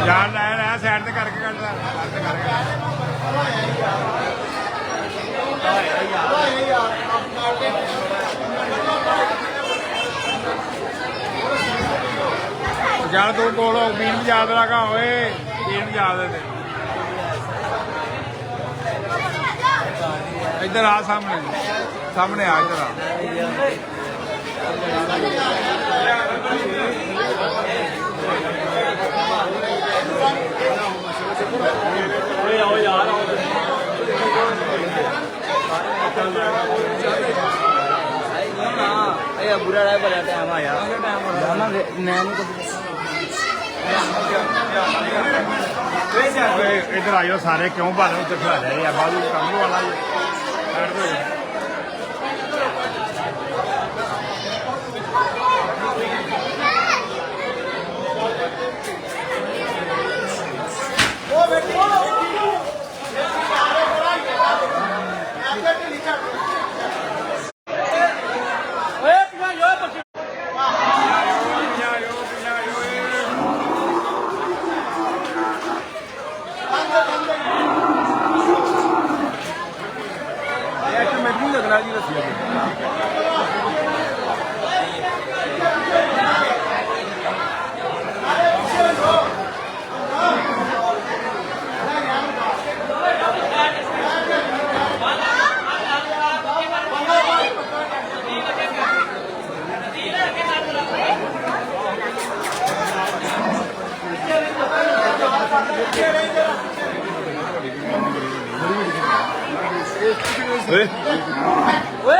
ਜਾਨ ਲੈ ਸਾਈਡ ਤੇ ਕਰਕੇ ਕੱਢ ਲੈ ਜਾਨ ਤੂੰ ਕੋਲ ਬੀਨ ਵੀ ਯਾਦ ਲਗਾ ਓਏ ਬੀਨ ਯਾਦ ਹੈ ਇੱਧਰ ਆ ਸਾਹਮਣੇ ਆ ਇੱਧਰ ਆ आओ यार बुरा टाइम बड़ा टाइम आया इधर आइयो सारे क्यों भाले उधर खिला जाए यार बाजू काम वाला लगना जी रसिया Oye,